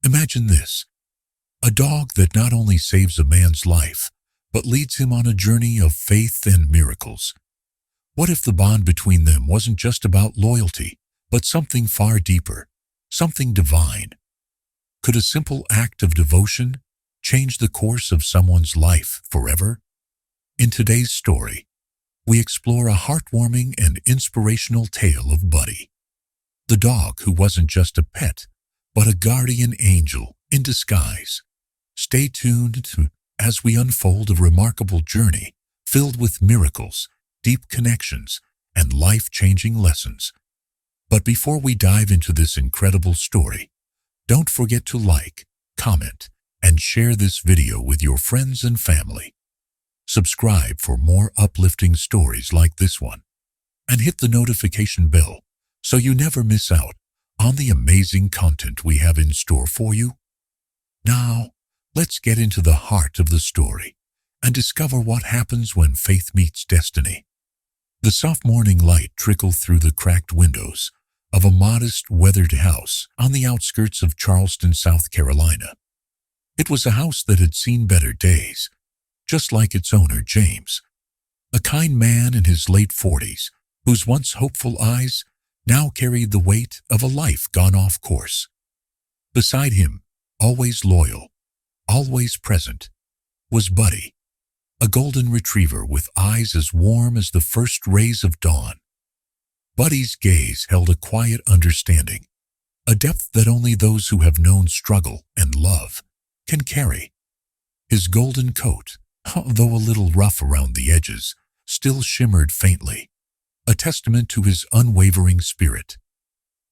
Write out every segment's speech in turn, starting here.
Imagine this: a dog that not only saves a man's life, but leads him on a journey of faith and miracles. What if the bond between them wasn't just about loyalty, but something far deeper, something divine? Could a simple act of devotion change the course of someone's life forever? In today's story, we explore a heartwarming and inspirational tale of Buddy, the dog who wasn't just a pet, but a guardian angel in disguise. Stay tuned as we unfold a remarkable journey filled with miracles, deep connections, and life-changing lessons. But before we dive into this incredible story, don't forget to like, comment, and share this video with your friends and family. Subscribe for more uplifting stories like this one, and hit the notification bell so you never miss out on the amazing content we have in store for you. Now, let's get into the heart of the story and discover what happens when faith meets destiny. The soft morning light trickled through the cracked windows of a modest, weathered house on the outskirts of Charleston, South Carolina. It was a house that had seen better days, just like its owner, James, a kind man in his late 40s, whose once hopeful eyes now carried the weight of a life gone off course. Beside him, always loyal, always present, was Buddy, a golden retriever with eyes as warm as the first rays of dawn. Buddy's gaze held a quiet understanding, a depth that only those who have known struggle and love can carry. His golden coat, though a little rough around the edges, still shimmered faintly, a testament to his unwavering spirit.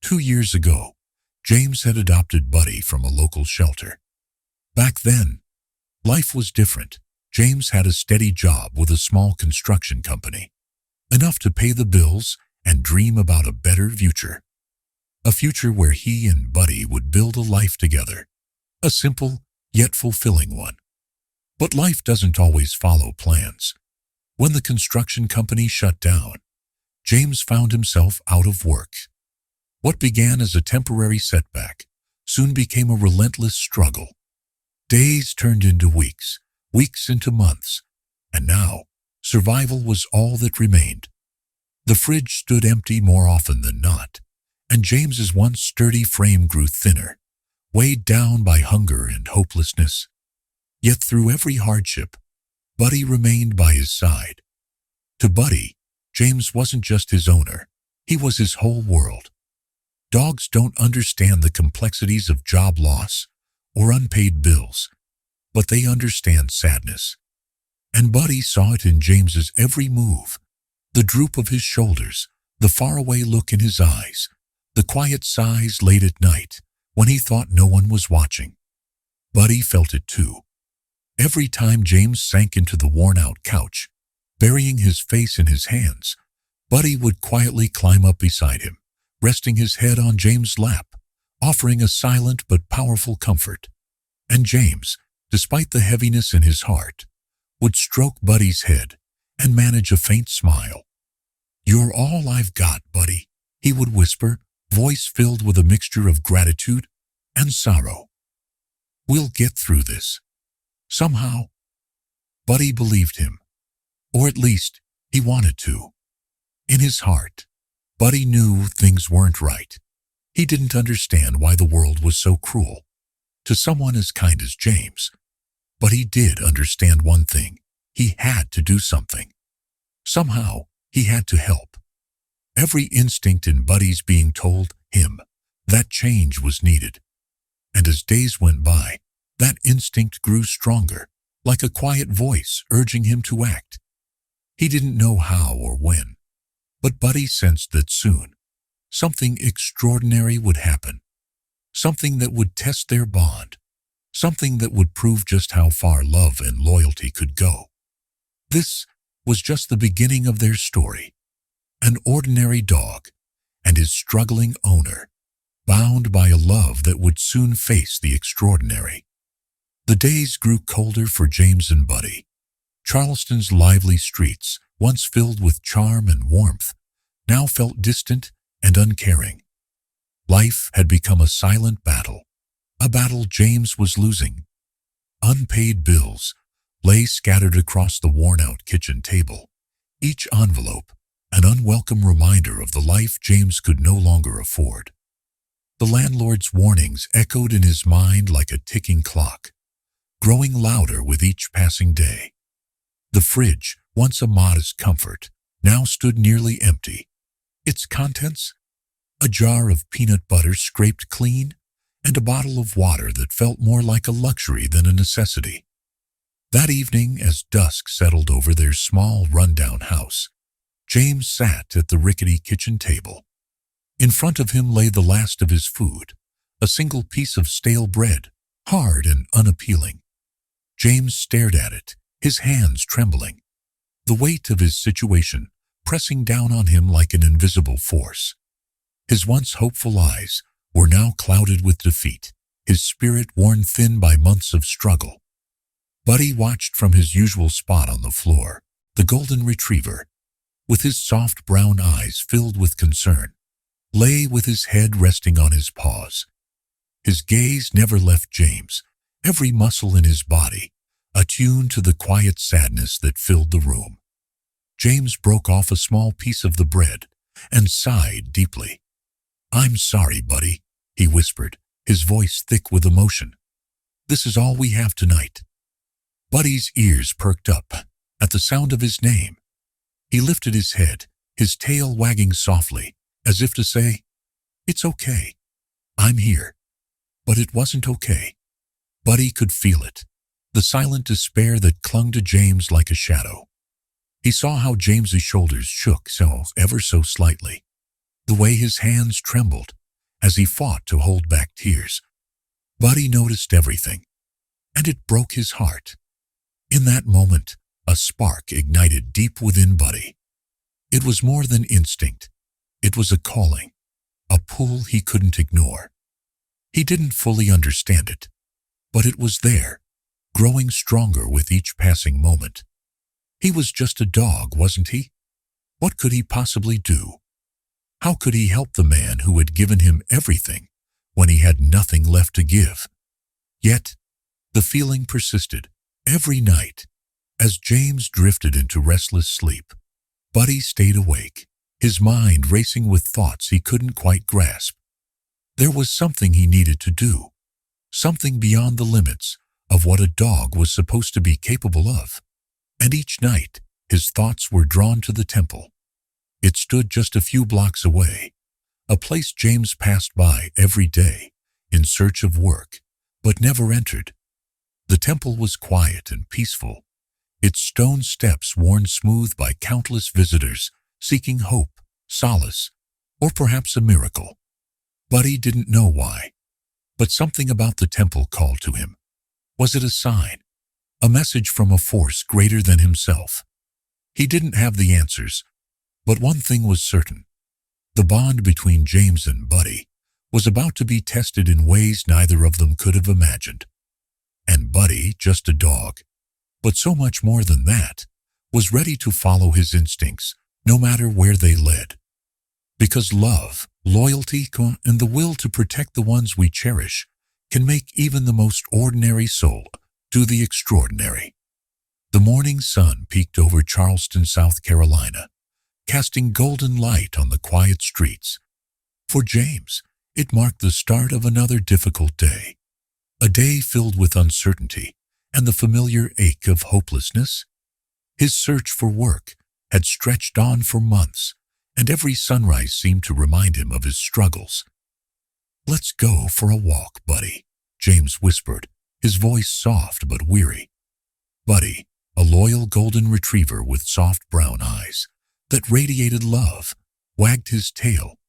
2 years ago, James had adopted Buddy from a local shelter. Back then, life was different. James had a steady job with a small construction company, enough to pay the bills and dream about a better future. A future where he and Buddy would build a life together, a simple yet fulfilling one. But life doesn't always follow plans. When the construction company shut down, James found himself out of work. What began as a temporary setback soon became a relentless struggle. Days turned into weeks, weeks into months, and now survival was all that remained. The fridge stood empty more often than not, and James's once sturdy frame grew thinner, weighed down by hunger and hopelessness. Yet through every hardship, Buddy remained by his side. To Buddy, James wasn't just his owner, he was his whole world. Dogs don't understand the complexities of job loss or unpaid bills, but they understand sadness. And Buddy saw it in James's every move, the droop of his shoulders, the faraway look in his eyes, the quiet sighs late at night when he thought no one was watching. Buddy felt it too. Every time James sank into the worn-out couch, burying his face in his hands, Buddy would quietly climb up beside him, resting his head on James' lap, offering a silent but powerful comfort. And James, despite the heaviness in his heart, would stroke Buddy's head and manage a faint smile. "You're all I've got, Buddy," he would whisper, voice filled with a mixture of gratitude and sorrow. "We'll get through this. Somehow." Buddy believed him, or at least he wanted to. In his heart, Buddy knew things weren't right. He didn't understand why the world was so cruel to someone as kind as James. But he did understand one thing: he had to do something. Somehow, he had to help. Every instinct in Buddy's being told him that change was needed. And as days went by, that instinct grew stronger, like a quiet voice urging him to act. He didn't know how or when, but Buddy sensed that soon something extraordinary would happen, something that would test their bond, something that would prove just how far love and loyalty could go. This was just the beginning of their story. An ordinary dog and his struggling owner, bound by a love that would soon face the extraordinary. The days grew colder for James and Buddy. Charleston's lively streets, once filled with charm and warmth, now felt distant and uncaring. Life had become a silent battle, a battle James was losing. Unpaid bills lay scattered across the worn-out kitchen table, each envelope an unwelcome reminder of the life James could no longer afford. The landlord's warnings echoed in his mind like a ticking clock, growing louder with each passing day. The fridge, once a modest comfort, now stood nearly empty. Its contents? A jar of peanut butter scraped clean, and a bottle of water that felt more like a luxury than a necessity. That evening, as dusk settled over their small, run-down house, James sat at the rickety kitchen table. In front of him lay the last of his food, a single piece of stale bread, hard and unappealing. James stared at it, his hands trembling, the weight of his situation pressing down on him like an invisible force. His once hopeful eyes were now clouded with defeat, his spirit worn thin by months of struggle. Buddy watched from his usual spot on the floor, the golden retriever, with his soft brown eyes filled with concern, lay with his head resting on his paws. His gaze never left James, every muscle in his body attuned to the quiet sadness that filled the room. James broke off a small piece of the bread and sighed deeply. "I'm sorry, Buddy," he whispered, his voice thick with emotion. "This is all we have tonight." Buddy's ears perked up at the sound of his name. He lifted his head, his tail wagging softly, as if to say, "It's okay. I'm here." But it wasn't okay. Buddy could feel it, the silent despair that clung to James like a shadow. He saw how James's shoulders shook ever so slightly, the way his hands trembled as he fought to hold back tears. Buddy noticed everything, and it broke his heart. In that moment, a spark ignited deep within Buddy. It was more than instinct. It was a calling, a pull he couldn't ignore. He didn't fully understand it, but it was there, growing stronger with each passing moment. He was just a dog, wasn't he? What could he possibly do? How could he help the man who had given him everything when he had nothing left to give? Yet, the feeling persisted. Every night, as James drifted into restless sleep, Buddy stayed awake, his mind racing with thoughts he couldn't quite grasp. There was something he needed to do, something beyond the limits of what a dog was supposed to be capable of. And each night, his thoughts were drawn to the temple. It stood just a few blocks away, a place James passed by every day in search of work, but never entered. The temple was quiet and peaceful, its stone steps worn smooth by countless visitors seeking hope, solace, or perhaps a miracle. Buddy didn't know why, but something about the temple called to him. Was it a sign, a message from a force greater than himself? He didn't have the answers, but one thing was certain. The bond between James and Buddy was about to be tested in ways neither of them could have imagined. And Buddy, just a dog, but so much more than that, was ready to follow his instincts, no matter where they led. Because love, loyalty, and the will to protect the ones we cherish can make even the most ordinary soul do the extraordinary. The morning sun peeked over Charleston, South Carolina, casting golden light on the quiet streets. For James, it marked the start of another difficult day. A day filled with uncertainty and the familiar ache of hopelessness. His search for work had stretched on for months, and every sunrise seemed to remind him of his struggles. "Let's go for a walk, Buddy," James whispered, his voice soft but weary. Buddy, a loyal golden retriever with soft brown eyes that radiated love, wagged his tail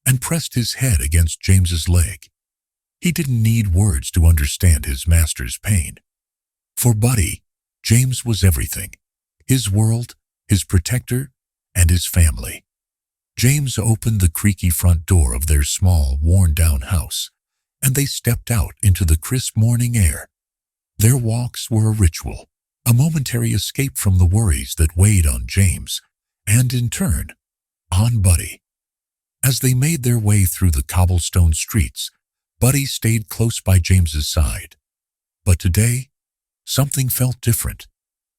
and pressed his head against James's leg. He didn't need words to understand his master's pain. For Buddy, James was everything, his world, his protector, and his family. James opened the creaky front door of their small, worn-down house, and they stepped out into the crisp morning air. Their walks were a ritual, a momentary escape from the worries that weighed on James, and in turn, on Buddy. As they made their way through the cobblestone streets, Buddy stayed close by James's side. But today, something felt different.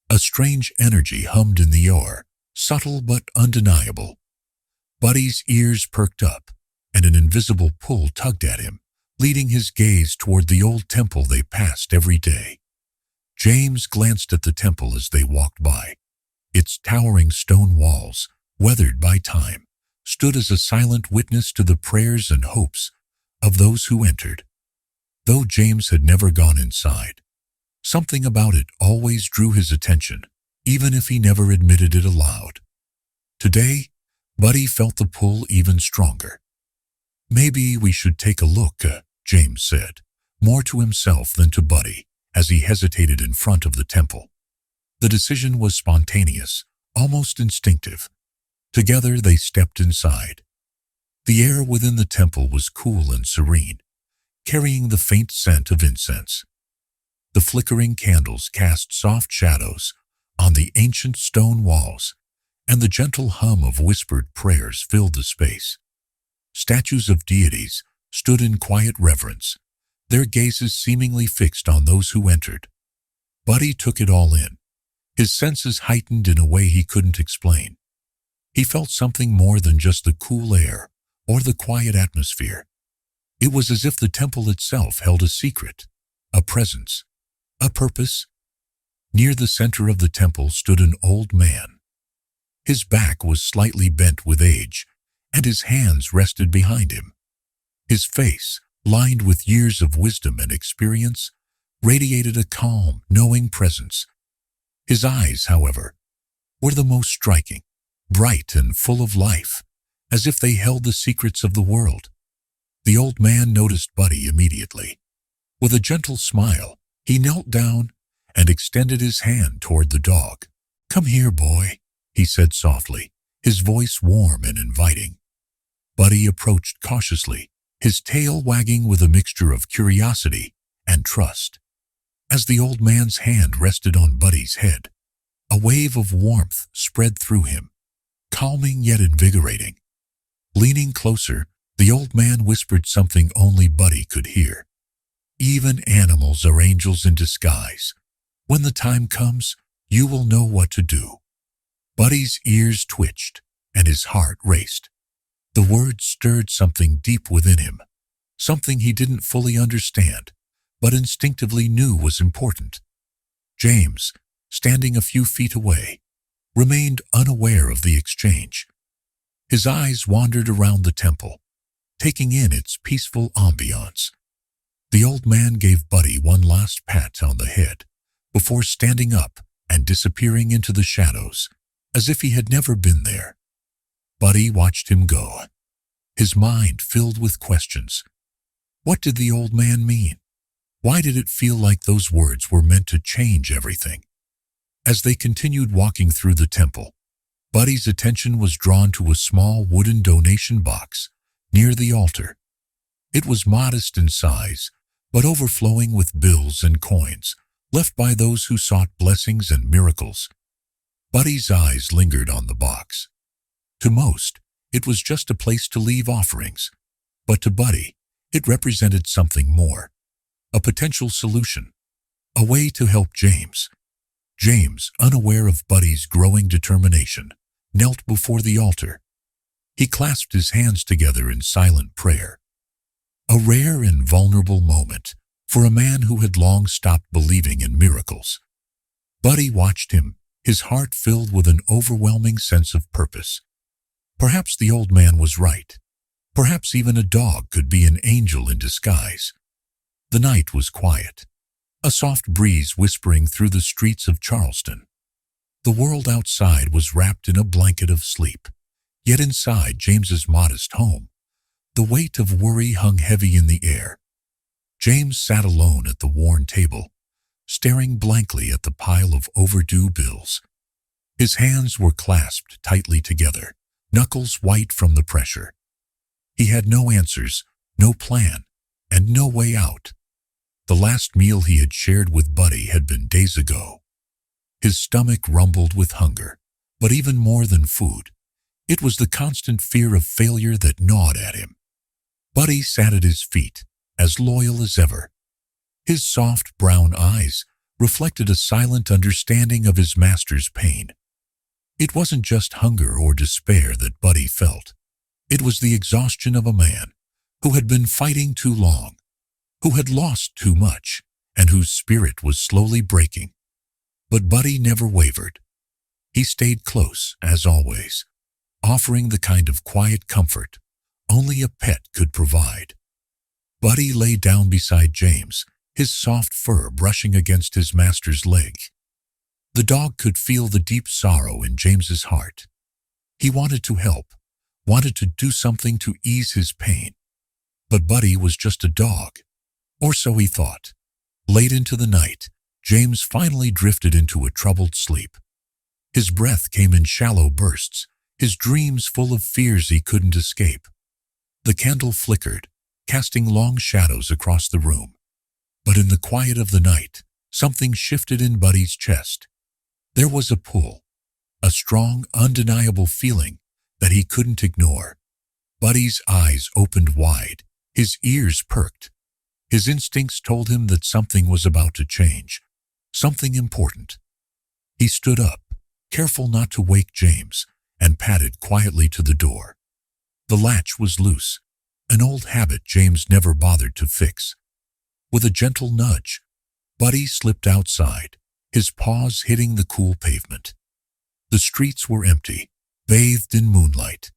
A strange energy hummed in the air, subtle but undeniable. Buddy's ears perked up, and an invisible pull tugged at him, leading his gaze toward the old temple they passed every day. James glanced at the temple as they walked by. Its towering stone walls, weathered by time, stood as a silent witness to the prayers and hopes of those who entered. Though James had never gone inside, something about it always drew his attention, even if he never admitted it aloud. Today, Buddy felt the pull even stronger. "Maybe we should take a look," James said, more to himself than to Buddy, as he hesitated in front of the temple. The decision was spontaneous, almost instinctive. Together they stepped inside. The air within the temple was cool and serene, carrying the faint scent of incense. The flickering candles cast soft shadows on the ancient stone walls, and the gentle hum of whispered prayers filled the space. Statues of deities stood in quiet reverence, their gazes seemingly fixed on those who entered. Buddy took it all in, his senses heightened in a way he couldn't explain. He felt something more than just the cool air or the quiet atmosphere. It was as if the temple itself held a secret, a presence, a purpose. Near the center of the temple stood an old man. His back was slightly bent with age, and his hands rested behind him. His face, lined with years of wisdom and experience, radiated a calm, knowing presence. His eyes, however, were the most striking, bright and full of life, as if they held the secrets of the world. The old man noticed Buddy immediately. With a gentle smile, he knelt down and extended his hand toward the dog. "Come here, boy," he said softly, his voice warm and inviting. Buddy approached cautiously, his tail wagging with a mixture of curiosity and trust. As the old man's hand rested on Buddy's head, a wave of warmth spread through him, calming yet invigorating. Leaning closer, the old man whispered something only Buddy could hear. "Even animals are angels in disguise. When the time comes, you will know what to do." Buddy's ears twitched, and his heart raced. The words stirred something deep within him, something he didn't fully understand, but instinctively knew was important. James, standing a few feet away, remained unaware of the exchange. His eyes wandered around the temple, taking in its peaceful ambiance. The old man gave Buddy one last pat on the head before standing up and disappearing into the shadows, as if he had never been there. Buddy watched him go, his mind filled with questions. What did the old man mean? Why did it feel like those words were meant to change everything? As they continued walking through the temple, Buddy's attention was drawn to a small wooden donation box near the altar. It was modest in size, but overflowing with bills and coins left by those who sought blessings and miracles. Buddy's eyes lingered on the box. To most, it was just a place to leave offerings, but to Buddy, it represented something more, a potential solution, a way to help James. James, unaware of Buddy's growing determination, knelt before the altar. He clasped his hands together in silent prayer. A rare and vulnerable moment for a man who had long stopped believing in miracles. Buddy watched him, his heart filled with an overwhelming sense of purpose. Perhaps the old man was right. Perhaps even a dog could be an angel in disguise. The night was quiet, a soft breeze whispering through the streets of Charleston. The world outside was wrapped in a blanket of sleep, yet inside James's modest home, the weight of worry hung heavy in the air. James sat alone at the worn table, staring blankly at the pile of overdue bills. His hands were clasped tightly together, knuckles white from the pressure. He had no answers, no plan, and no way out. The last meal he had shared with Buddy had been days ago. His stomach rumbled with hunger, but even more than food, it was the constant fear of failure that gnawed at him. Buddy sat at his feet, as loyal as ever. His soft brown eyes reflected a silent understanding of his master's pain. It wasn't just hunger or despair that Buddy felt. It was the exhaustion of a man who had been fighting too long, who had lost too much, and whose spirit was slowly breaking. But Buddy never wavered. He stayed close, as always, offering the kind of quiet comfort only a pet could provide. Buddy lay down beside James, his soft fur brushing against his master's leg. The dog could feel the deep sorrow in James's heart. He wanted to help, wanted to do something to ease his pain. But Buddy was just a dog, or so he thought. Late into the night, James finally drifted into a troubled sleep. His breath came in shallow bursts, his dreams full of fears he couldn't escape. The candle flickered, casting long shadows across the room. But in the quiet of the night, something shifted in Buddy's chest. There was a pull, a strong, undeniable feeling that he couldn't ignore. Buddy's eyes opened wide, his ears perked. His instincts told him that something was about to change, something important. He stood up, careful not to wake James, and padded quietly to the door. The latch was loose, an old habit James never bothered to fix. With a gentle nudge, Buddy slipped outside, his paws hitting the cool pavement. The streets were empty, bathed in moonlight.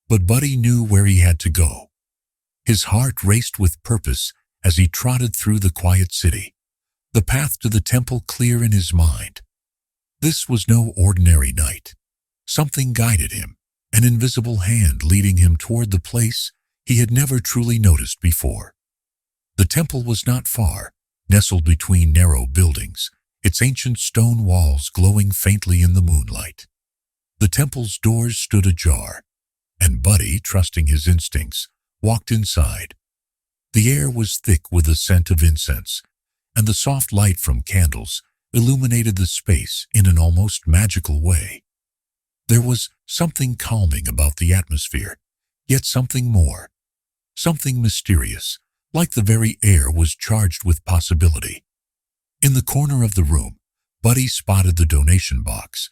But Buddy knew where he had to go. His heart raced with purpose as he trotted through the quiet city, the path to the temple clear in his mind. This was no ordinary night. Something guided him, an invisible hand leading him toward the place he had never truly noticed before. The temple was not far, nestled between narrow buildings, its ancient stone walls glowing faintly in the moonlight. The temple's doors stood ajar, and Buddy, trusting his instincts, walked inside. The air was thick with the scent of incense, and the soft light from candles illuminated the space in an almost magical way. There was something calming about the atmosphere, yet something more, something mysterious, like the very air was charged with possibility. In the corner of the room, Buddy spotted the donation box.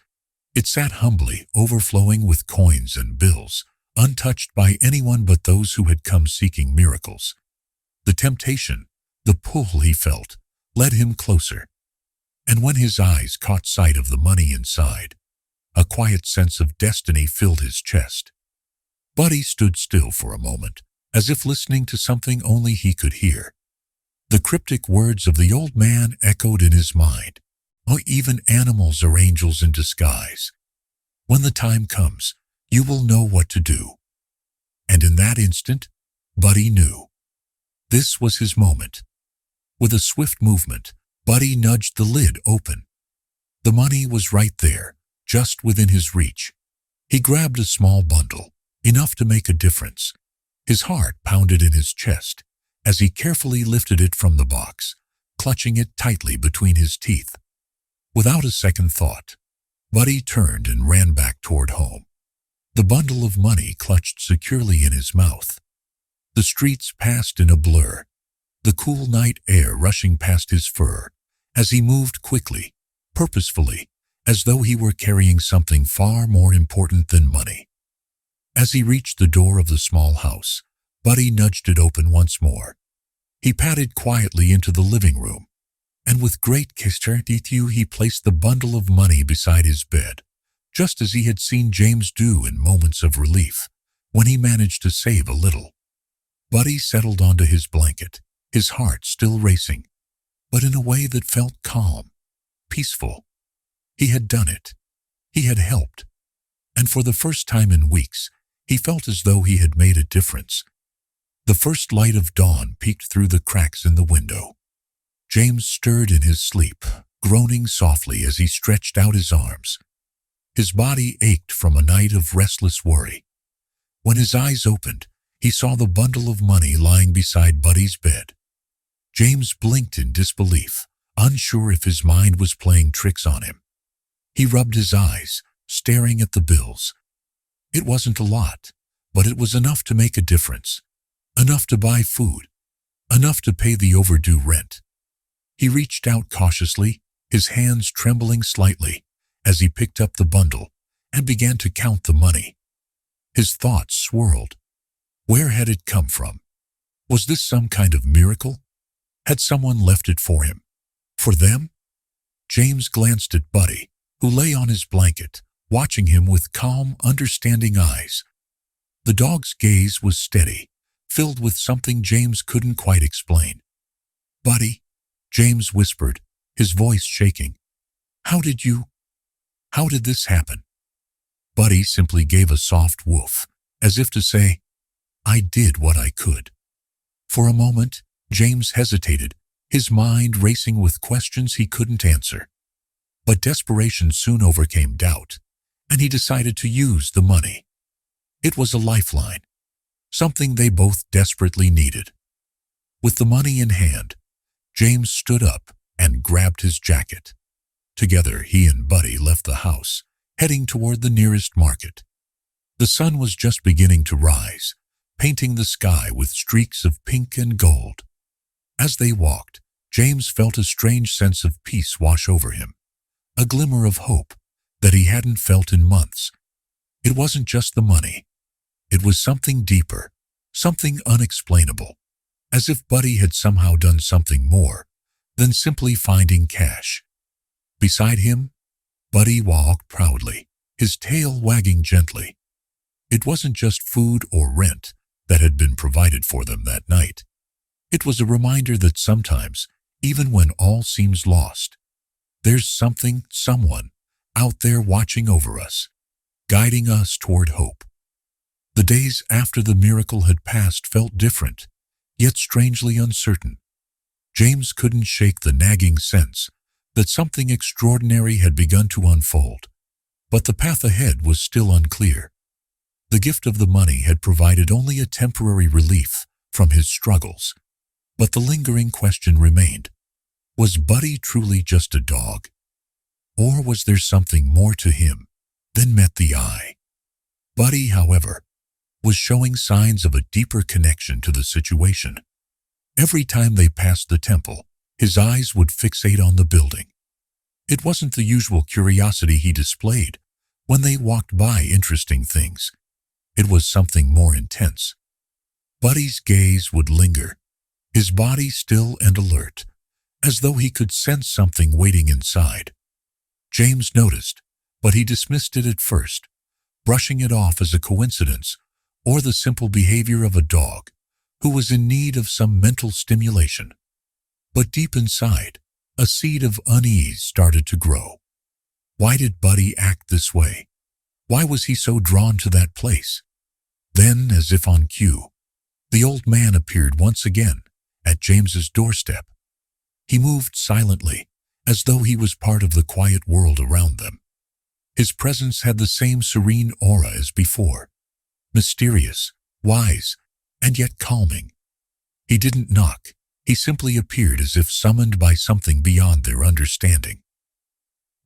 It sat humbly, overflowing with coins and bills, untouched by anyone but those who had come seeking miracles. The temptation, the pull he felt, led him closer. And when his eyes caught sight of the money inside, a quiet sense of destiny filled his chest. Buddy stood still for a moment, as if listening to something only he could hear. The cryptic words of the old man echoed in his mind. "Oh, even animals are angels in disguise. When the time comes, you will know what to do." And in that instant, Buddy knew. This was his moment. With a swift movement, Buddy nudged the lid open. The money was right there, just within his reach. He grabbed a small bundle, enough to make a difference. His heart pounded in his chest as he carefully lifted it from the box, clutching it tightly between his teeth. Without a second thought, Buddy turned and ran back toward home, the bundle of money clutched securely in his mouth. The streets passed in a blur, the cool night air rushing past his fur as he moved quickly, purposefully, as though he were carrying something far more important than money. As he reached the door of the small house, Buddy nudged it open once more. He padded quietly into the living room, and with great care he placed the bundle of money beside his bed, just as he had seen James do in moments of relief, when he managed to save a little. Buddy settled onto his blanket, his heart still racing, but in a way that felt calm, peaceful. He had done it. He had helped. And for the first time in weeks, he felt as though he had made a difference. The first light of dawn peeked through the cracks in the window. James stirred in his sleep, groaning softly as he stretched out his arms. His body ached from a night of restless worry. When his eyes opened, he saw the bundle of money lying beside Buddy's bed. James blinked in disbelief, unsure if his mind was playing tricks on him. He rubbed his eyes, staring at the bills. It wasn't a lot, but it was enough to make a difference. Enough to buy food, enough to pay the overdue rent. He reached out cautiously, his hands trembling slightly as he picked up the bundle and began to count the money. His thoughts swirled. Where had it come from? Was this some kind of miracle? Had someone left it for him? For them? James glanced at Buddy, who lay on his blanket, watching him with calm, understanding eyes. The dog's gaze was steady, filled with something James couldn't quite explain. "Buddy," James whispered, his voice shaking. How did this happen?" Buddy simply gave a soft woof, as if to say, "I did what I could." For a moment, James hesitated, his mind racing with questions he couldn't answer. But desperation soon overcame doubt, and he decided to use the money. It was a lifeline, something they both desperately needed. With the money in hand, James stood up and grabbed his jacket. Together, he and Buddy left the house, heading toward the nearest market. The sun was just beginning to rise, painting the sky with streaks of pink and gold. As they walked, James felt a strange sense of peace wash over him, a glimmer of hope that he hadn't felt in months. It wasn't just the money. It was something deeper, something unexplainable, as if Buddy had somehow done something more than simply finding cash. Beside him, Buddy walked proudly, his tail wagging gently. It wasn't just food or rent that had been provided for them that night. It was a reminder that sometimes, even when all seems lost, there's someone out there watching over us, guiding us toward hope. The days after the miracle had passed felt different, yet strangely uncertain. James couldn't shake the nagging sense that something extraordinary had begun to unfold, but the path ahead was still unclear. The gift of the money had provided only a temporary relief from his struggles, but the lingering question remained. Was Buddy truly just a dog? Or was there something more to him than met the eye? Buddy, however, was showing signs of a deeper connection to the situation. Every time they passed the temple, his eyes would fixate on the building. It wasn't the usual curiosity he displayed when they walked by interesting things. It was something more intense. Buddy's gaze would linger, his body still and alert, as though he could sense something waiting inside. James noticed, but he dismissed it at first, brushing it off as a coincidence or the simple behavior of a dog who was in need of some mental stimulation. But deep inside, a seed of unease started to grow. Why did Buddy act this way? Why was he so drawn to that place? Then, as if on cue, the old man appeared once again at James's doorstep. He moved silently, as though he was part of the quiet world around them. His presence had the same serene aura as before, mysterious, wise, and yet calming. He didn't knock. He simply appeared as if summoned by something beyond their understanding.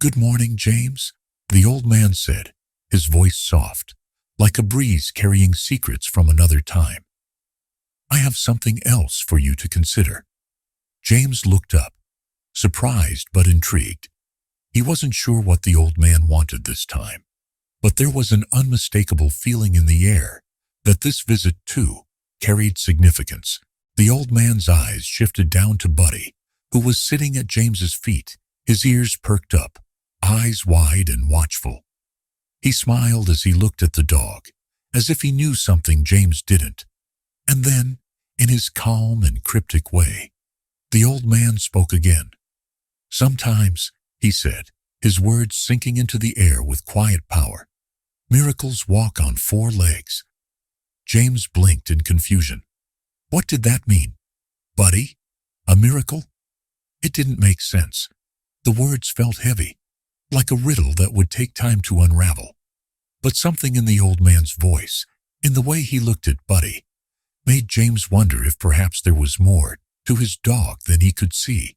"Good morning, James," the old man said, his voice soft, like a breeze carrying secrets from another time. "I have something else for you to consider." James looked up, surprised but intrigued. He wasn't sure what the old man wanted this time, but there was an unmistakable feeling in the air that this visit, too, carried significance. The old man's eyes shifted down to Buddy, who was sitting at James's feet, his ears perked up, eyes wide and watchful. He smiled as he looked at the dog, as if he knew something James didn't. And then, in his calm and cryptic way, the old man spoke again. "Sometimes," he said, his words sinking into the air with quiet power, "miracles walk on 4 legs." James blinked in confusion. What did that mean? Buddy? A miracle? It didn't make sense. The words felt heavy, like a riddle that would take time to unravel. But something in the old man's voice, in the way he looked at Buddy, made James wonder if perhaps there was more to his dog than he could see.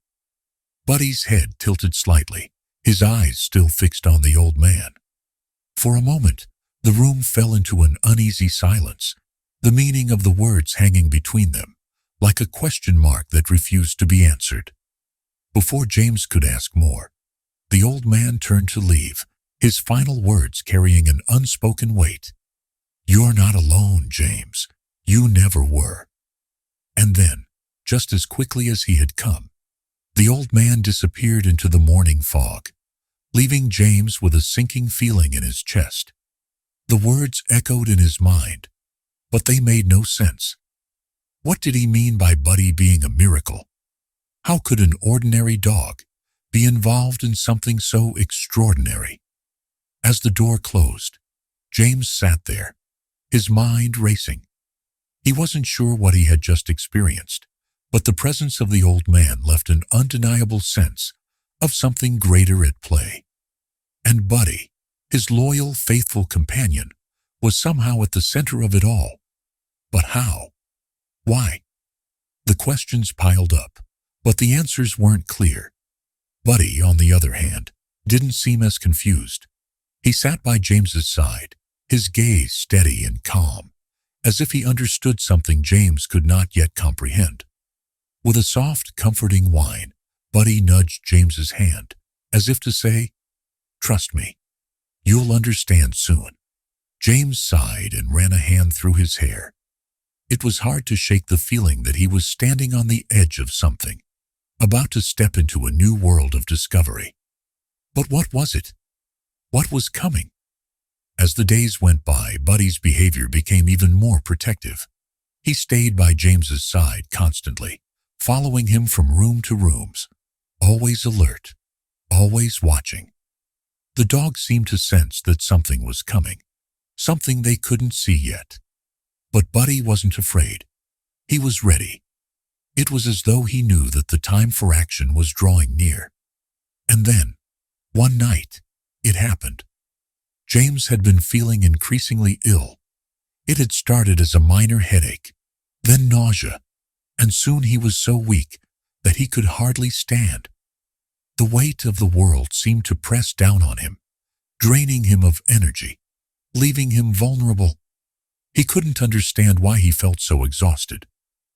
Buddy's head tilted slightly, his eyes still fixed on the old man. For a moment, the room fell into an uneasy silence, the meaning of the words hanging between them, like a question mark that refused to be answered. Before James could ask more, the old man turned to leave, his final words carrying an unspoken weight. "You're not alone, James. You never were." And then, just as quickly as he had come, the old man disappeared into the morning fog, leaving James with a sinking feeling in his chest. The words echoed in his mind, but they made no sense. What did he mean by Buddy being a miracle? How could an ordinary dog be involved in something so extraordinary? As the door closed, James sat there, his mind racing. He wasn't sure what he had just experienced, but the presence of the old man left an undeniable sense of something greater at play. And Buddy, his loyal, faithful companion, was somehow at the center of it all. But how? Why? The questions piled up, but the answers weren't clear. Buddy, on the other hand, didn't seem as confused. He sat by James's side, his gaze steady and calm, as if he understood something James could not yet comprehend. With a soft, comforting whine, Buddy nudged James's hand, as if to say, "Trust me. You'll understand soon." James sighed and ran a hand through his hair. It was hard to shake the feeling that he was standing on the edge of something, about to step into a new world of discovery. But what was it? What was coming? As the days went by, Buddy's behavior became even more protective. He stayed by James's side constantly, following him from room to rooms, always alert, always watching. The dog seemed to sense that something was coming, something they couldn't see yet. But Buddy wasn't afraid. He was ready. It was as though he knew that the time for action was drawing near. And then, one night, it happened. James had been feeling increasingly ill. It had started as a minor headache, then nausea, and soon he was so weak that he could hardly stand. The weight of the world seemed to press down on him, draining him of energy, leaving him vulnerable. He couldn't understand why he felt so exhausted,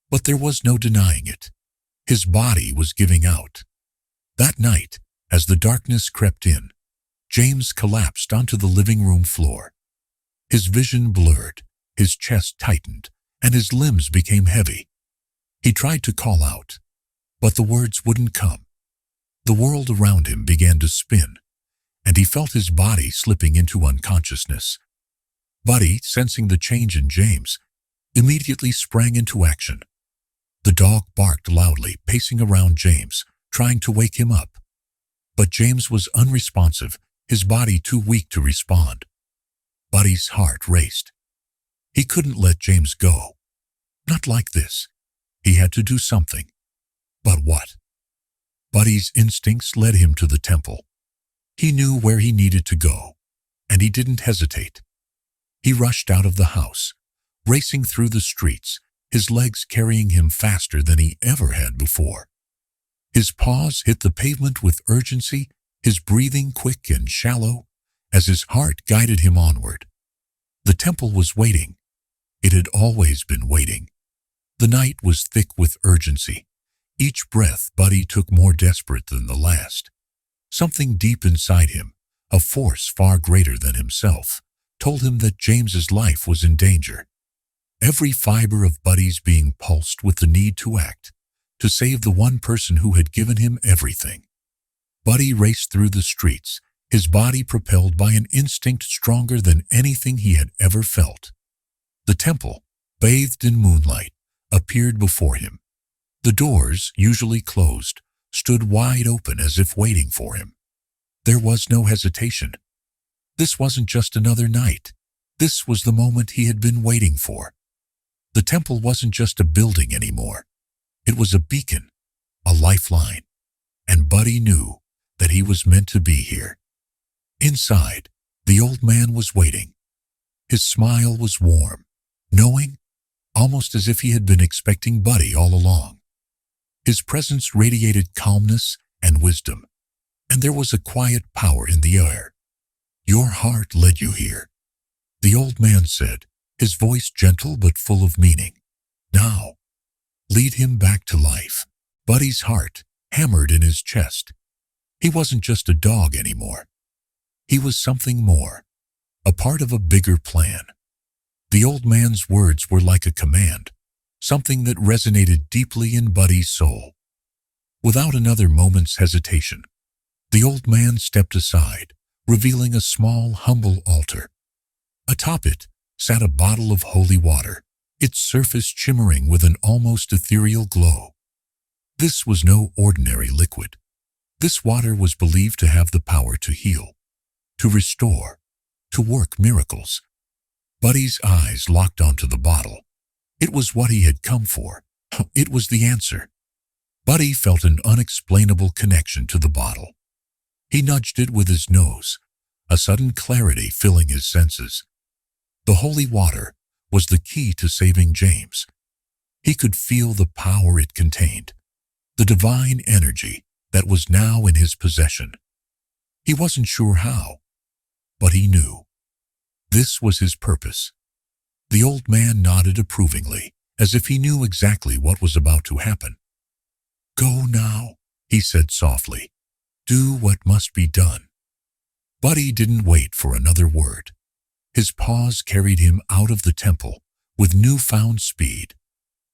but there was no denying it. His body was giving out. That night, as the darkness crept in, James collapsed onto the living room floor. His vision blurred, his chest tightened, and his limbs became heavy. He tried to call out, but the words wouldn't come. The world around him began to spin, and he felt his body slipping into unconsciousness. Buddy, sensing the change in James, immediately sprang into action. The dog barked loudly, pacing around James, trying to wake him up. But James was unresponsive, his body too weak to respond. Buddy's heart raced. He couldn't let James go. Not like this. He had to do something. But what? Buddy's instincts led him to the temple. He knew where he needed to go, and he didn't hesitate. He rushed out of the house, racing through the streets, his legs carrying him faster than he ever had before. His paws hit the pavement with urgency, his breathing quick and shallow, as his heart guided him onward. The temple was waiting. It had always been waiting. The night was thick with urgency. Each breath Buddy took more desperate than the last. Something deep inside him, a force far greater than himself, told him that James's life was in danger. Every fiber of Buddy's being pulsed with the need to act, to save the one person who had given him everything. Buddy raced through the streets, his body propelled by an instinct stronger than anything he had ever felt. The temple, bathed in moonlight, appeared before him. The doors, usually closed, stood wide open as if waiting for him. There was no hesitation. This wasn't just another night. This was the moment he had been waiting for. The temple wasn't just a building anymore. It was a beacon, a lifeline, and Buddy knew that he was meant to be here. Inside, the old man was waiting. His smile was warm, knowing, almost as if he had been expecting Buddy all along. His presence radiated calmness and wisdom, and there was a quiet power in the air. "Your heart led you here," the old man said, his voice gentle but full of meaning. "Now, lead him back to life. Buddy's heart hammered in his chest. He wasn't just a dog anymore. He was something more, a part of a bigger plan. The old man's words were like a command, something that resonated deeply in Buddy's soul. Without another moment's hesitation, the old man stepped aside, revealing a small, humble altar. Atop it sat a bottle of holy water, its surface shimmering with an almost ethereal glow. This was no ordinary liquid. This water was believed to have the power to heal, to restore, to work miracles. Buddy's eyes locked onto the bottle. It was what he had come for. It was the answer. Buddy felt an unexplainable connection to the bottle. He nudged it with his nose, a sudden clarity filling his senses. The holy water was the key to saving James. He could feel the power it contained, the divine energy that was now in his possession. He wasn't sure how, but he knew. This was his purpose. The old man nodded approvingly, as if he knew exactly what was about to happen. "Go now," he said softly. "Do what must be done." Buddy didn't wait for another word. His paws carried him out of the temple with newfound speed,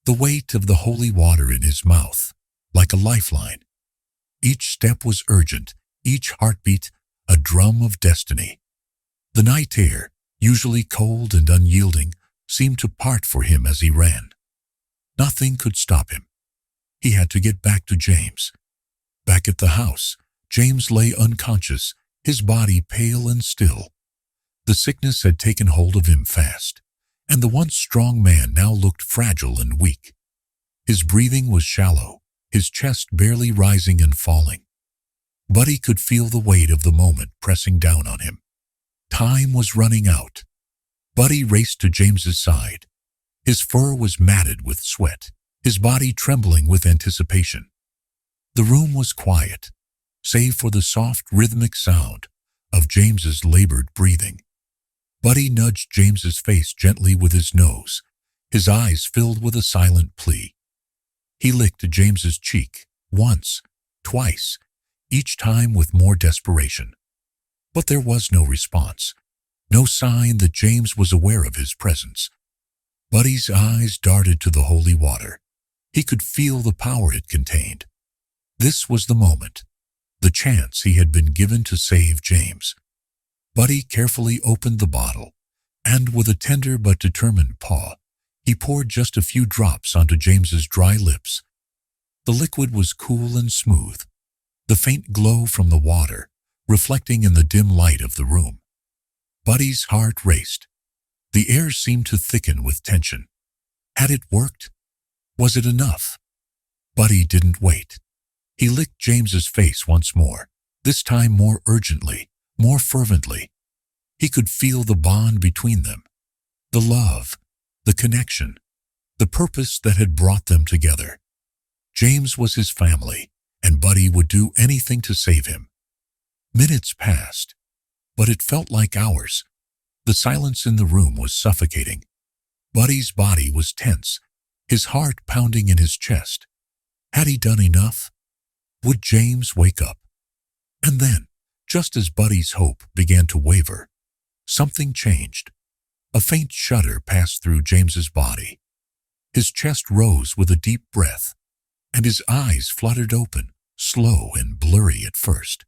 the weight of the holy water in his mouth, like a lifeline. Each step was urgent, each heartbeat a drum of destiny. The night air, usually cold and unyielding, seemed to part for him as he ran. Nothing could stop him. He had to get back to James. Back at the house, James lay unconscious, his body pale and still. The sickness had taken hold of him fast, and the once strong man now looked fragile and weak. His breathing was shallow, his chest barely rising and falling. Buddy could feel the weight of the moment pressing down on him. Time was running out. Buddy raced to James's side. His fur was matted with sweat, his body trembling with anticipation. The room was quiet, save for the soft rhythmic sound of James's labored breathing. Buddy nudged James's face gently with his nose, his eyes filled with a silent plea. He licked James's cheek, once, twice, each time with more desperation. But there was no response, no sign that James was aware of his presence. Buddy's eyes darted to the holy water. He could feel the power it contained. This was the moment, the chance he had been given to save James. Buddy carefully opened the bottle, and with a tender but determined paw, he poured just a few drops onto James's dry lips. The liquid was cool and smooth, the faint glow from the water reflecting in the dim light of the room. Buddy's heart raced. The air seemed to thicken with tension. Had it worked? Was it enough? Buddy didn't wait. He licked James's face once more, this time more urgently, more fervently. He could feel the bond between them, the love, the connection, the purpose that had brought them together. James was his family, and Buddy would do anything to save him. Minutes passed, but it felt like hours. The silence in the room was suffocating. Buddy's body was tense, his heart pounding in his chest. Had he done enough? Would James wake up? And then, just as Buddy's hope began to waver, something changed. A faint shudder passed through James's body. His chest rose with a deep breath, and his eyes fluttered open, slow and blurry at first.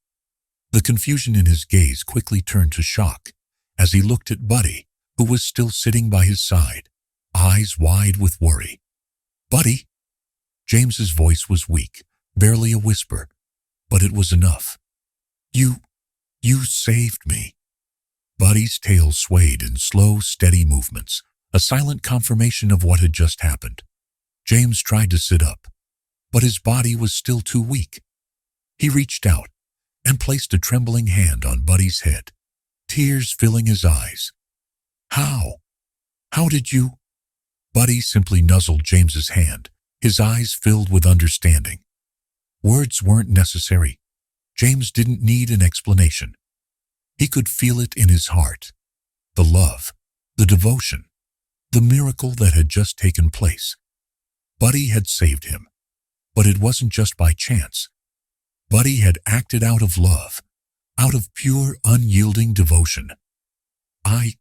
The confusion in his gaze quickly turned to shock as he looked at Buddy, who was still sitting by his side, eyes wide with worry. "Buddy?" James's voice was weak, barely a whisper, but it was enough. You saved me." Buddy's tail swayed in slow, steady movements, a silent confirmation of what had just happened. James tried to sit up, but his body was still too weak. He reached out and placed a trembling hand on Buddy's head, tears filling his eyes. How did you?" Buddy simply nuzzled James's hand, his eyes filled with understanding. Words weren't necessary. James didn't need an explanation. He could feel it in his heart. The love, the devotion, the miracle that had just taken place. Buddy had saved him. But it wasn't just by chance. Buddy had acted out of love, out of pure, unyielding devotion. I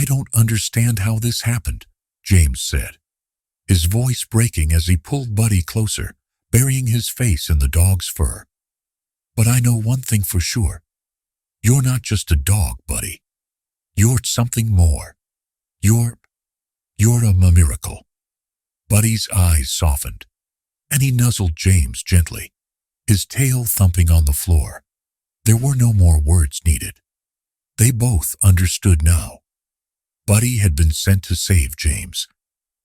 don't understand how this happened, James said, his voice breaking as he pulled Buddy closer, burying his face in the dog's fur. But I know one thing for sure. You're not just a dog, Buddy. You're something more. You're a miracle. Buddy's eyes softened, and he nuzzled James gently, his tail thumping on the floor. There were no more words needed. They both understood now. Buddy had been sent to save James,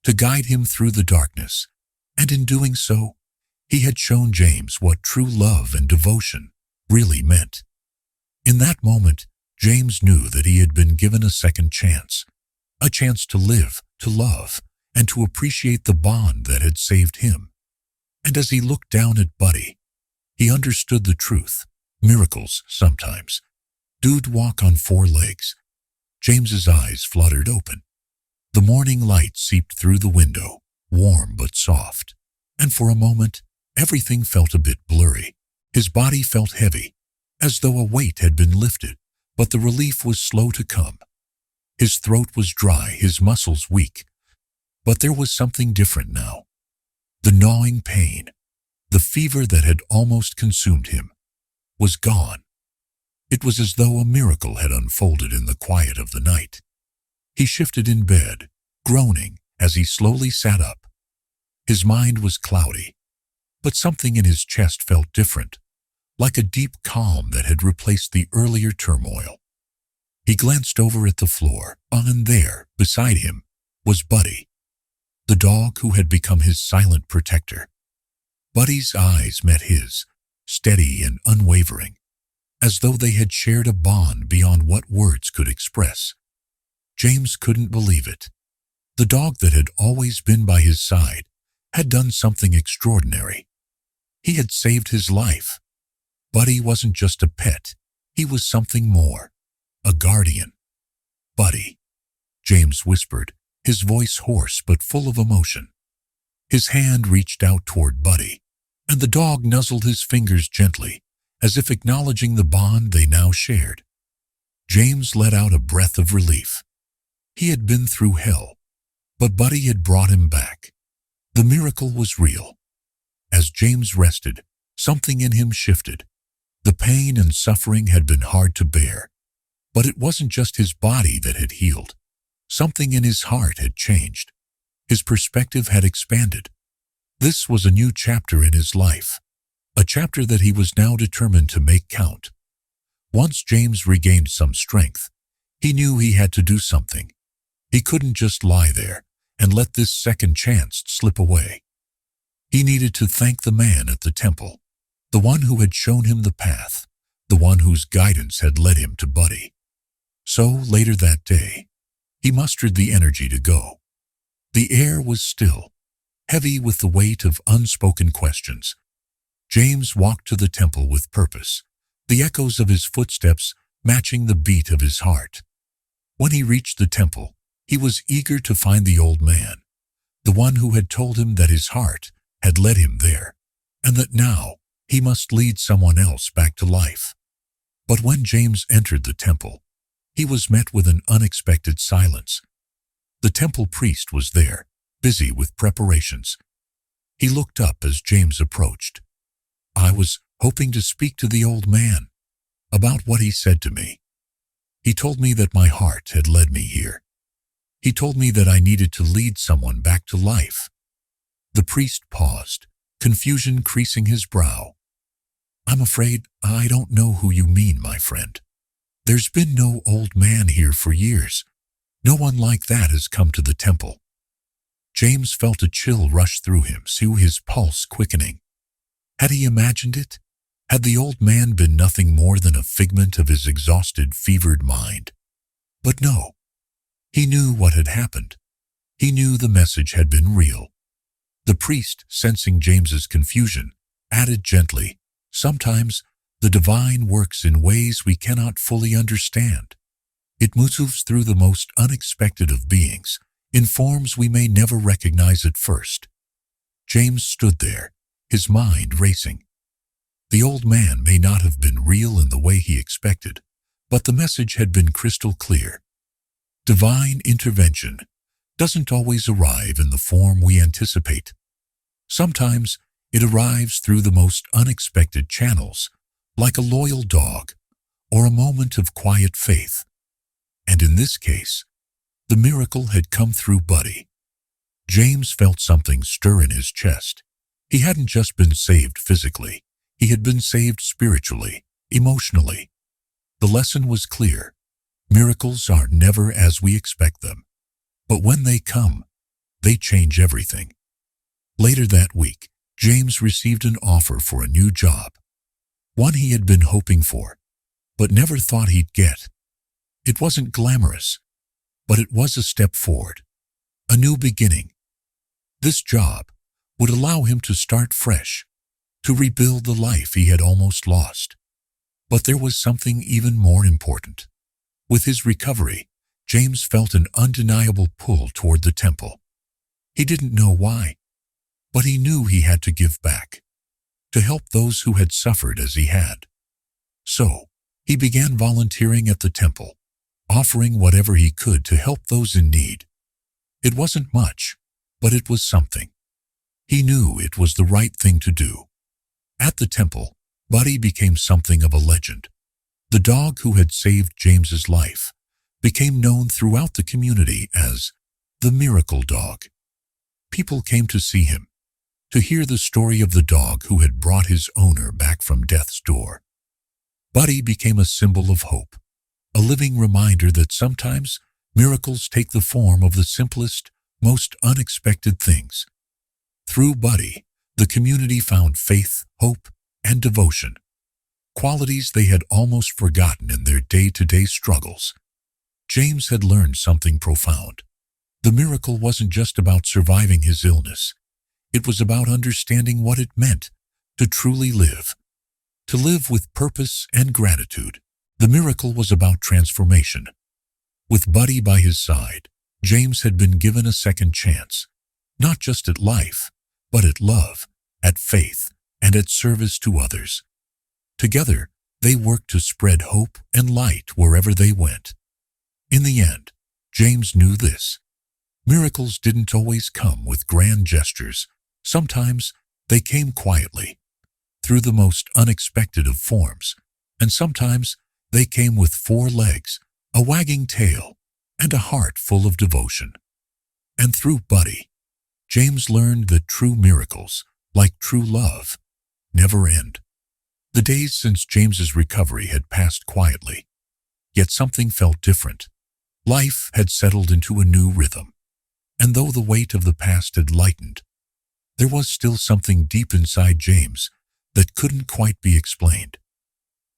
to guide him through the darkness, and in doing so, he had shown James what true love and devotion really meant. In that moment, James knew that he had been given a second chance, a chance to live, to love, and to appreciate the bond that had saved him. And as he looked down at Buddy, he understood the truth. Miracles, sometimes, do walk on four legs. James's eyes fluttered open. The morning light seeped through the window, warm but soft, and for a moment, everything felt a bit blurry. His body felt heavy, as though a weight had been lifted, but the relief was slow to come. His throat was dry, his muscles weak, but there was something different now. The gnawing pain, the fever that had almost consumed him, was gone. It was as though a miracle had unfolded in the quiet of the night. He shifted in bed, groaning as he slowly sat up. His mind was cloudy, but something in his chest felt different, like a deep calm that had replaced the earlier turmoil. He glanced over at the floor, and there, beside him, was Buddy, the dog who had become his silent protector. Buddy's eyes met his, steady and unwavering, as though they had shared a bond beyond what words could express. James couldn't believe it. The dog that had always been by his side had done something extraordinary. He had saved his life. Buddy wasn't just a pet. He was something more, a guardian. Buddy, James whispered, his voice hoarse but full of emotion. His hand reached out toward Buddy, and the dog nuzzled his fingers gently, as if acknowledging the bond they now shared. James let out a breath of relief. He had been through hell, but Buddy had brought him back. The miracle was real. As James rested, something in him shifted. The pain and suffering had been hard to bear, but it wasn't just his body that had healed. Something in his heart had changed. His perspective had expanded. This was a new chapter in his life, a chapter that he was now determined to make count. Once James regained some strength, he knew he had to do something. He couldn't just lie there and let this second chance slip away. He needed to thank the man at the temple, the one who had shown him the path, the one whose guidance had led him to Buddy. So later that day, he mustered the energy to go. The air was still, heavy with the weight of unspoken questions. James walked to the temple with purpose, the echoes of his footsteps matching the beat of his heart. When he reached the temple, he was eager to find the old man, the one who had told him that his heart had led him there, and that now he must lead someone else back to life. But when James entered the temple, he was met with an unexpected silence. The temple priest was there, busy with preparations. He looked up as James approached. "I was hoping to speak to the old man about what he said to me. He told me that my heart had led me here. He told me that I needed to lead someone back to life." The priest paused, confusion creasing his brow. "I'm afraid I don't know who you mean, my friend. There's been no old man here for years. No one like that has come to the temple." James felt a chill rush through him, his pulse quickening. Had he imagined it? Had the old man been nothing more than a figment of his exhausted, fevered mind? But no. He knew what had happened. He knew the message had been real. The priest, sensing James's confusion, added gently, "Sometimes the divine works in ways we cannot fully understand. It moves through the most unexpected of beings, in forms we may never recognize at first. James stood there, his mind racing. The old man may not have been real in the way he expected, but the message had been crystal clear. Divine intervention doesn't always arrive in the form we anticipate. Sometimes it arrives through the most unexpected channels, like a loyal dog or a moment of quiet faith. And in this case, the miracle had come through Buddy. James felt something stir in his chest. He hadn't just been saved physically. He had been saved spiritually, emotionally. The lesson was clear. Miracles are never as we expect them. But when they come, they change everything. Later that week, James received an offer for a new job. One he had been hoping for, but never thought he'd get. It wasn't glamorous, but it was a step forward, a new beginning. This job would allow him to start fresh, to rebuild the life he had almost lost. But there was something even more important. With his recovery, James felt an undeniable pull toward the temple. He didn't know why, but he knew he had to give back, to help those who had suffered as he had. So, he began volunteering at the temple, offering whatever he could to help those in need. It wasn't much, but it was something. He knew it was the right thing to do. At the temple, Buddy became something of a legend. The dog who had saved James's life became known throughout the community as the miracle dog. People came to see him, to hear the story of the dog who had brought his owner back from death's door. Buddy became a symbol of hope, a living reminder that sometimes miracles take the form of the simplest, most unexpected things. Through Buddy, the community found faith, hope, and devotion, qualities they had almost forgotten in their day-to-day struggles. James had learned something profound. The miracle wasn't just about surviving his illness. It was about understanding what it meant to truly live, to live with purpose and gratitude. The miracle was about transformation. With Buddy by his side, James had been given a second chance, not just at life, but at love, at faith, and at service to others. Together, they worked to spread hope and light wherever they went. In the end, James knew this. Miracles didn't always come with grand gestures. Sometimes they came quietly, through the most unexpected of forms, and sometimes they came with 4 legs, a wagging tail, and a heart full of devotion. And through Buddy, James learned that true miracles, like true love, never end. The days since James's recovery had passed quietly, yet something felt different. Life had settled into a new rhythm, and though the weight of the past had lightened, there was still something deep inside James that couldn't quite be explained.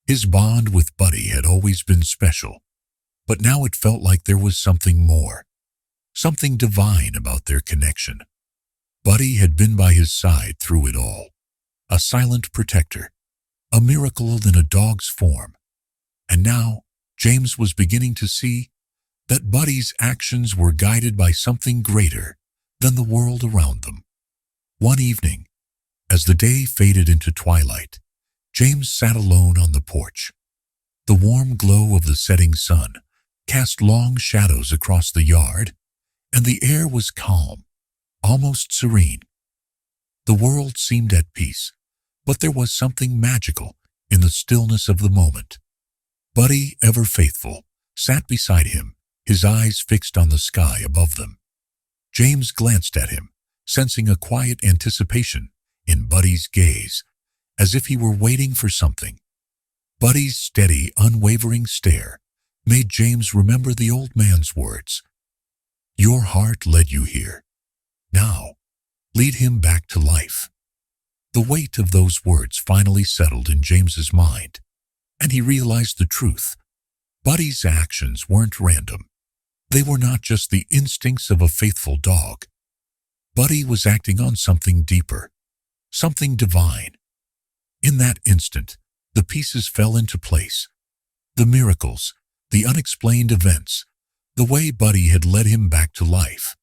His bond with Buddy had always been special, but now it felt like there was something more, something divine about their connection. Buddy had been by his side through it all, a silent protector, a miracle in a dog's form. And now James was beginning to see that Buddy's actions were guided by something greater than the world around them. One evening, as the day faded into twilight, James sat alone on the porch. The warm glow of the setting sun cast long shadows across the yard, and the air was calm, almost serene. The world seemed at peace, but there was something magical in the stillness of the moment. Buddy, ever faithful, sat beside him, his eyes fixed on the sky above them. James glanced at him, sensing a quiet anticipation in Buddy's gaze, as if he were waiting for something. Buddy's steady, unwavering stare made James remember the old man's words. "Your heart led you here. Now, lead him back to life." The weight of those words finally settled in James's mind, and he realized the truth. Buddy's actions weren't random. They were not just the instincts of a faithful dog. Buddy was acting on something deeper, something divine. In that instant, the pieces fell into place. The miracles, the unexplained events, the way Buddy had led him back to life.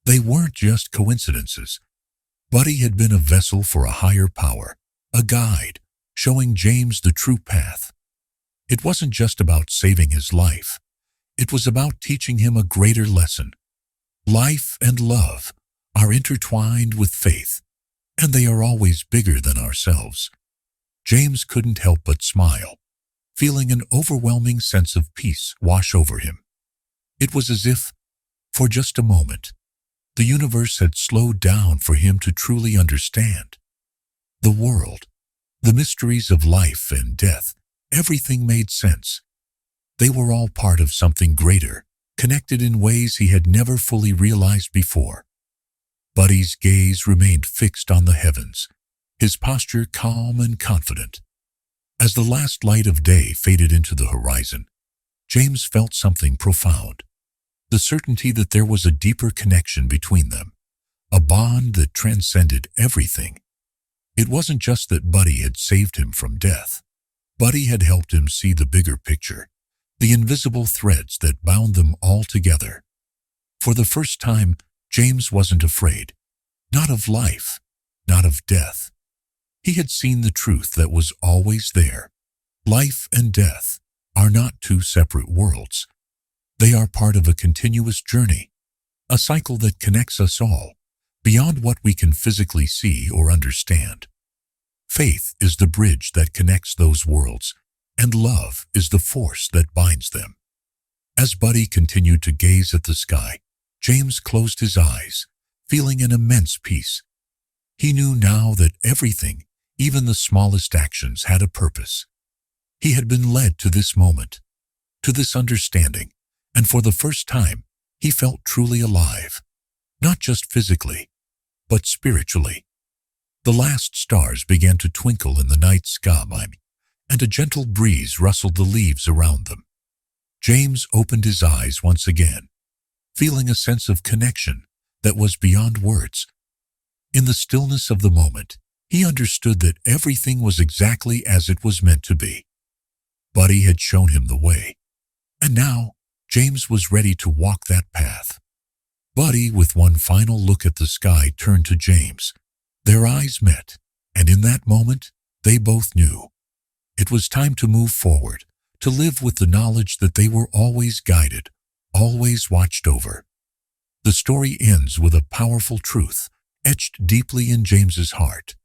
They weren't just coincidences, Buddy had been a vessel for a higher power, a guide, showing James the true path. It wasn't just about saving his life. It was about teaching him a greater lesson. Life and love are intertwined with faith, and they are always bigger than ourselves. James couldn't help but smile, feeling an overwhelming sense of peace wash over him. It was as if, for just a moment, the universe had slowed down for him to truly understand. The world, the mysteries of life and death, everything made sense. They were all part of something greater, connected in ways he had never fully realized before. Buddy's gaze remained fixed on the heavens, his posture calm and confident. As the last light of day faded into the horizon, James felt something profound, the certainty that there was a deeper connection between them, a bond that transcended everything. It wasn't just that Buddy had saved him from death. Buddy had helped him see the bigger picture, the invisible threads that bound them all together. For the first time, James wasn't afraid, not of life, not of death. He had seen the truth that was always there. Life and death are not two separate worlds. They are part of a continuous journey, a cycle that connects us all, beyond what we can physically see or understand. Faith is the bridge that connects those worlds, and love is the force that binds them. As Buddy continued to gaze at the sky, James closed his eyes, feeling an immense peace. He knew now that everything, even the smallest actions, had a purpose. He had been led to this moment, to this understanding, and for the first time, he felt truly alive, not just physically, but spiritually. The last stars began to twinkle in the night sky, and a gentle breeze rustled the leaves around them. James opened his eyes once again, feeling a sense of connection that was beyond words. In the stillness of the moment, he understood that everything was exactly as it was meant to be. Buddy had shown him the way, and now James was ready to walk that path. Buddy, with one final look at the sky, turned to James. Their eyes met, and in that moment, they both knew. It was time to move forward, to live with the knowledge that they were always guided, always watched over. The story ends with a powerful truth, etched deeply in James's heart.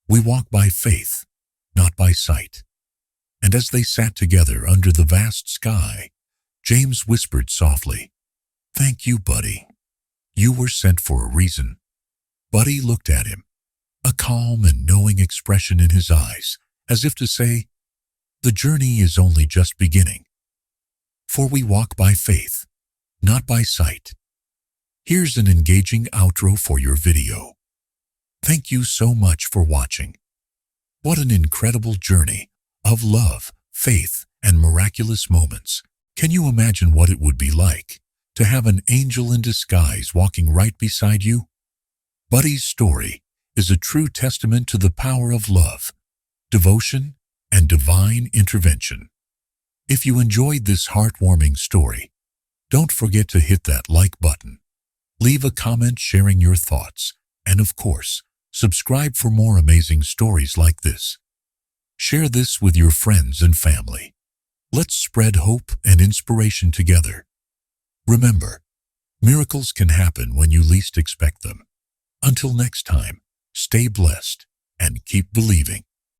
We walk by faith, not by sight. And as they sat together under the vast sky, James whispered softly, "Thank you, Buddy. You were sent for a reason." Buddy looked at him, a calm and knowing expression in his eyes, as if to say, "The journey is only just beginning. For we walk by faith, not by sight." Here's an engaging outro for your video. Thank you so much for watching. What an incredible journey of love, faith, and miraculous moments. Can you imagine what it would be like to have an angel in disguise walking right beside you? Buddy's story is a true testament to the power of love, devotion, and divine intervention. If you enjoyed this heartwarming story, don't forget to hit that like button. Leave a comment sharing your thoughts, and of course, subscribe for more amazing stories like this. Share this with your friends and family. Let's spread hope and inspiration together. Remember, miracles can happen when you least expect them. Until next time, stay blessed and keep believing.